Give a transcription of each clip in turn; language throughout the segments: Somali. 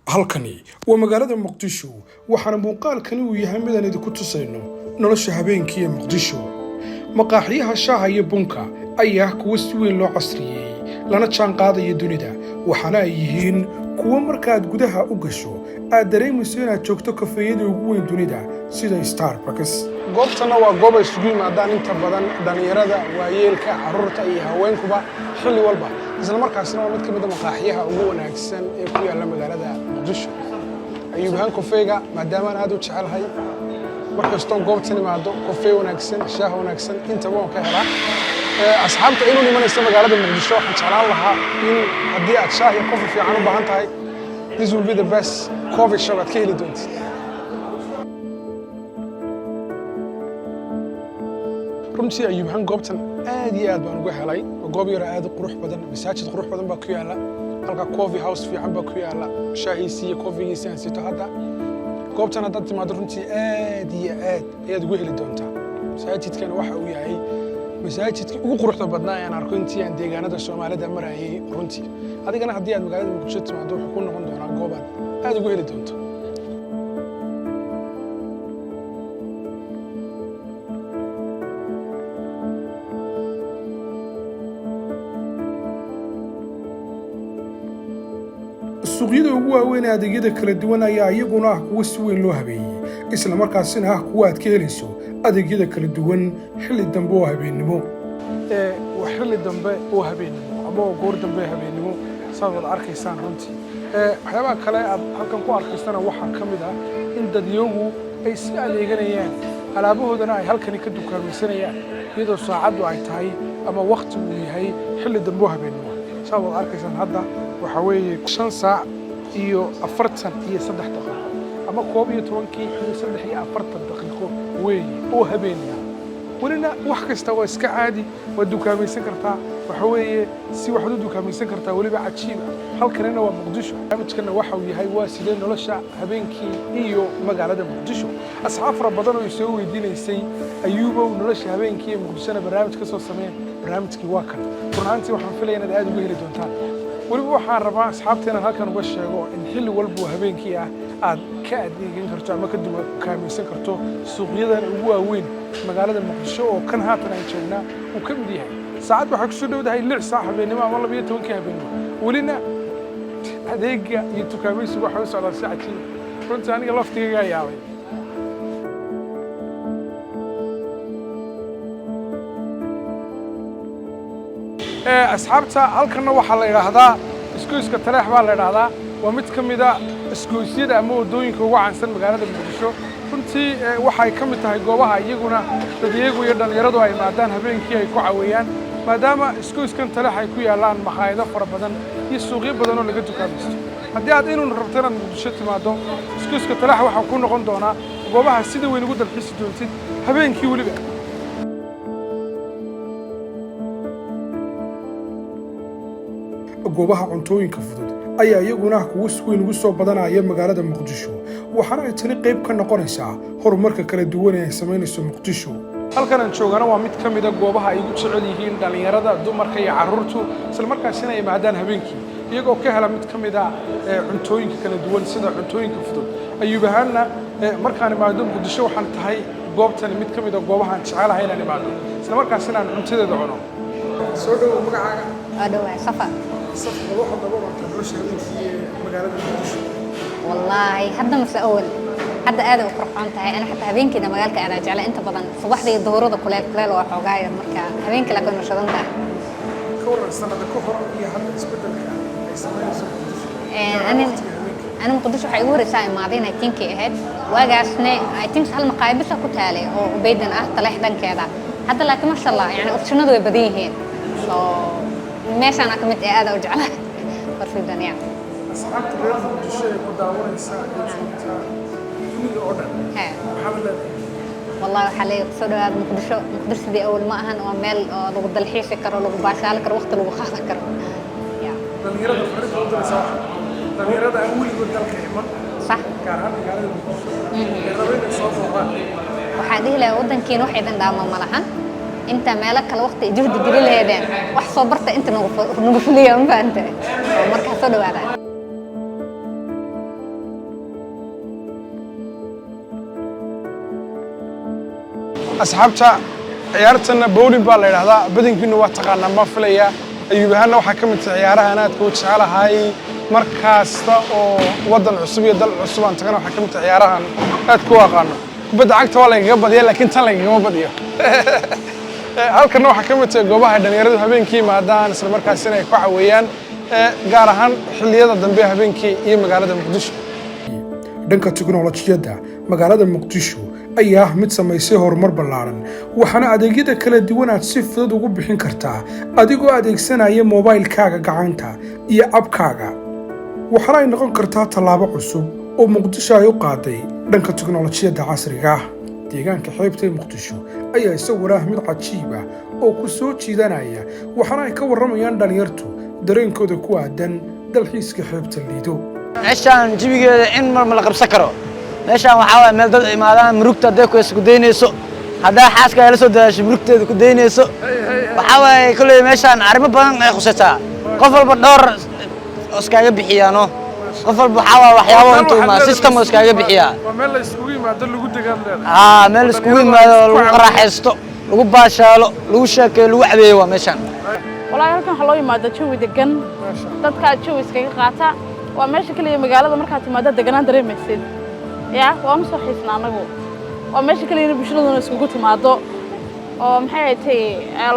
halkani waa magaalada Muqdisho waxaana muuqaalkani uu yahay mid aan idinku tusayno nolosha habeenkii ee Muqdisho maqaaxiyaha shaaha iyo bunka ayaa kuwa si weyn loo casriyay lana jaan qaadaya dunida waxaana ay yihiin kuwa markaad gudaha u gasho aad dareemayso inaad joogto kafeeyada ugu weyn dunida sida Starbucks goobtana waa goob ay isugu yimaadaan inta badan dhalinyarada waayeelka carruurta iyo haweenkuba xilli walba isla markaasna waa mid ka mid ah maqaaxiyaha ugu wanaagsan ee ku yaala magaalada Muqdisho ayuu ahaan kafeega maadaama aad u jecelahay markastoo goobtan imaado kafee wanaagsan shaah wanaagsan inta waan ka helaa asxaabta inuu nimanaysa magaalada Muqdisho waxaan jeclaan lahaa in haddii aad shaah iyo kafee fiican u baahan tahay this will be the best coffee shop aad ka heli doontid runtii ayuu ahaan goobtan aad iyo aad baan uga helay goob yar aad u qurux badan masaajid qurux badan baa ku yaala halka coffee house fiican baa ku yaala shaahiisa iyo coffeegiisa aan sito hadda goobtan hadda timaado runtii aad iyo aad ayaad ugu heli doontaa masaajidkan waxa uu yahay masaajidkii ugu quruxda badnaa ee aan arko intii aan deegaanada Soomaalida marayay runtii adigana haddii aad magaalada Muqdisho timaado wuxuu ku noqon doonaa goob aad ugu heli doonto suuqyada ugu waaweyn adeegyada kala duwan ayaa iyaguna ah kuwa si weyn loo habeeyay isla markaasina ah kuwa aad ka helayso adeegyada kala duwan xilli dambe oo habeennimo xilli dambe oo habeennimo ama goor dambe habeennimo sabab arkaysaan runtii waxyaabaha kale aad halkan ku arkaysana waxaa ka mid ah in dadyogu ay si adeeganayaan alaabahoodana ay halkani ka dukaamaysanayaan iyadoo saacadu ay tahay ama waqti uu yahay xilli dambe oo habeennimo sabab arkaysaan hadda waxa weeye 5 saac iyo 43 daqiiqo ama 12 iyo 43 daqiiqo weey oo habeenimo walina wax kasta waa iska caadi waa dukaamaysan kartaa waxa weeye si wax u dukaamaysan kartaa waliba cajiib halkanina waa Muqdisho barnaamijkana waxa uu yahay waa sidee nolosha habeenkii iyo magaalada Muqdisho asxaab fara badan oo soo weydiinaysay ayuuba nolosha habeenkii ee Muqdisho barnaamij ka soo sameeyay barnaamijkii waa kan runtii waxaan filayaa inaad aad ugu heli doontaan waliba waxaan rabaa asxaabteena halkan uga sheego in xilli walba habeenkii aad ka adeegan karto ama ka dukaamaysan karto suuqyadan ugu waaweyn magaalada Muqdisho oo kan haatan ay joognaa uu ka mid yahay saacad waxa ku soo dhawdahay 6 saac habeenimo ama 12 habeenimo walina adeega iyo dukaamaysigu waxa u socdaa saacadii runtii aniga laftigayga yaabay asxaabta halkan waxa la yiraahdaa iskuuska taleex baa la yiraahdaa waa mid ka mid ah iskuusyada ama wadooyinka ugu caansan magaalada Muqdisho runtii waxay ka mid tahay goobaha iyaguna dadyeegu iyo dhalinyaradu ay maadaan habeenkii ay ku caawiyaan maadaama iskuuskan taleex ay ku yaalaan maqaayado fara badan iyo suuqyo badan oo laga dukaamaysto haddii aad inuu rabto inaad Muqdisho timaado iskuuska taleex waxa ku noqon doonaa goobaha sida weyn ugu dalxiisi doontid habeenkii waliba goobaha cuntooyinka fudud ayaa iyaguna kuwa si weyn ugu soo badanaya magaalada Muqdisho waxaana ay tani qayb ka noqonaysaa horumarka kala duwan ee ay sameynayso Muqdisho halkan aan joogana waa mid ka mid ah goobaha ay ugu jecel yihiin dhalinyarada dumarka iyo carruurtu isla markaasina ay maadaan habeenkii iyagoo ka hela mid ka mid ah cuntooyinka kala duwan sida cuntooyinka fudud ayuu baahana markaan imaado Muqdisho waxaan tahay goobtan mid ka mid ah goobaha aan jecelahay inaan imaado isla markaasina aan cuntadeeda cuno soo dhaw magacaaga adoo Safar والله حتى مسؤول حتى هذا وفرحان تاعي أنا حتى هبين كده مجال كأنا جعل أنت بدن صباح دي الظهور ده كلال وحوجاي مركا هبين كلا كنا شغلنا ده كورة السنة ده كورة هي حتى تسبتل أنا مقدسش حيقول رسالة ماضينا يمكن كهاد واجعسنا يمكن سهل مقايبس أكو تالي وبيدنا طلع دن كذا حتى لكن ما شاء الله يعني أوبشنه ده بديه ماشي أنا كنت قاعدة وجعلها في الدنيا. أصحابك الرياض الشيء مداورة ساعة من الأردن. محمد. والله حاليا صدق مقدس دي أول ما هن ومال لو بدل حيش كرو لو بعشالك الوقت لو بخاطر كرو. يا. دنيرة فريق الأردن صح. دنيرة أول يقول لك إيمان. صح. كارهان كارهان. الربيع صوب وغاد. وحديه لأردن كين واحد عندما ملحن. أنت مالك الوقت جهد جريل هذا وحصبرت أنت نقفليه ما أنت مركز صدق هذا asxaabta ciyaartana bowling baa la yiraahdaa badankiina waa taqaanaa ma filaya ayuubahana waxa ka mid ah ciyaaraha aad ku jecelahay markaasta oo wadan cusub iyo dal cusub aan tagana waxa ka mid ah ciyaarahan aad ku aqaano kubadda cagta waa laga badiyaa laakiin tan laga badiyo halkan waxa ka mid ah goobaha dhalinyaradu habeenkii maadaan isla markaasina ay ku caawiyaan gaar ahaan xilliyada dambe habeenkii iyo magaalada Muqdisho dhanka tiknoolajiyada magaalada Muqdisho ayaa mid samaysay horumar ballaaran waxaana adeegyada kala duwan aad si fudud ugu bixin kartaa adigoo adeegsanaya moobilkaaga gacanta iyo abkaaga waxaana ay noqon kartaa tallaabo cusub oo Muqdisho ay u qaaday dhanka tiknoolajiyada casriga ah deegaanka xeebta Muqdisho ayaa isaguna mid cajiib ah oo ku soo jiidanaya waxaana ay ka waramayaan dhalinyartu dareenkooda ku aadan dalxiiska xeebta Lido meeshaan jibigeeda in mar la qabsan karo meeshaan waxa waa meel dad imaadaan murugta day ku isku deynayso hadaa xaaska ay la soo daashay murugteeda ku deynayso waxa way kulay meeshaan arimo badan ay khusaytaa qof walba dhowr iskaga bixiyaano qof walba waxa waa waxyaabo inta ma system iskaga bixiyaa waa meel la isku yimaado lagu degaan meel isku yimaado lagu raaxaysto lagu baashaalo lagu sheekeeyo lagu cabeeyo waa meeshaan والله halkan waxa loo yimaado jawi degan dadka jawi iskaga qaata waa meesha kaliya magaalada markaad timaado deganaan dareemaysid waa ma soo xiisna anagu waa meesha kaliya bulshaduna isku timaado oo maxay tahay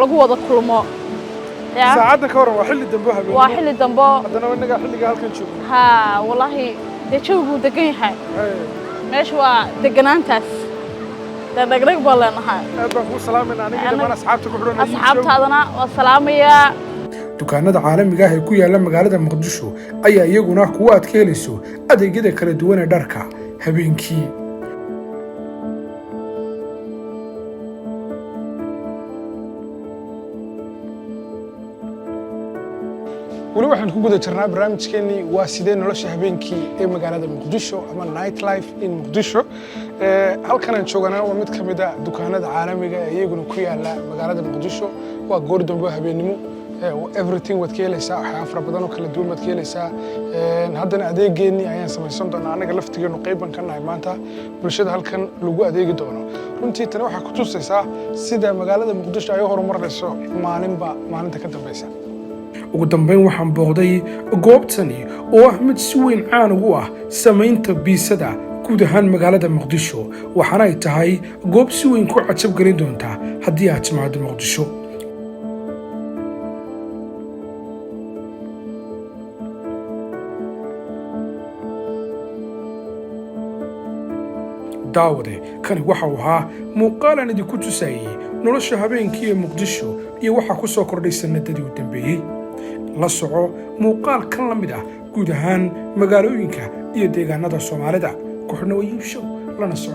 lagu wada kulmo saacada ka hor waa xilli dambe habeen waa xilli dambe hadana wanaga xilliga halkan joogo wallahi jawigu degan yahay meesha waa deganaantaas degdeg balanahay baan ku salaamayna aniga dhammaan asxaabta ku xidhan asxaabtaadana waa salaamaya dukaanada caalamiga ah ee ku yaala magaalada Muqdisho ayaa iyaguna kuwa aad ka helayso adeegyada kala duwan ee dharka habeenkii wali waxaan ku guda jirnaa barnaamijkeennii waa sidee nolosha habeenkii ee magaalada Muqdisho ama night life in Muqdisho halkan aan joognaa waa mid ka mid ah dukaanada caalamiga ee iyaguna ku yaala magaalada Muqdisho waa goor dambe habeenimo everything wad ka helaysaa waxa fara badan oo kala duwan wad ka helaysaa haddana adeegeennii ayaan samaysan doonaa anaga laftigeenu qayban ka nahay maanta bulshada halkan lagu adeegi doono runtii tan waxa ku tusaysaa sida magaalada Muqdisho ay horumarayso maalinta ka dambaysa ugu dambeyn waxaan booqday goobtani oo ah mid si weyn caan ugu ah samaynta biisada guud ahaan magaalada Muqdisho waxaana ay tahay goob si weyn ku cajab gelin doonta haddii aad timaado Muqdisho daawade kani waxa uu ahaa muuqaalan idinku tusayay nolosha habeenkii ee Muqdisho iyo waxa ku soo kordhay sanadadii u dambeeyay la soco muuqaal kan la mid ah guud ahaan magaalooyinka iyo deegaanada Soomaalida ku xidhna Show lana soco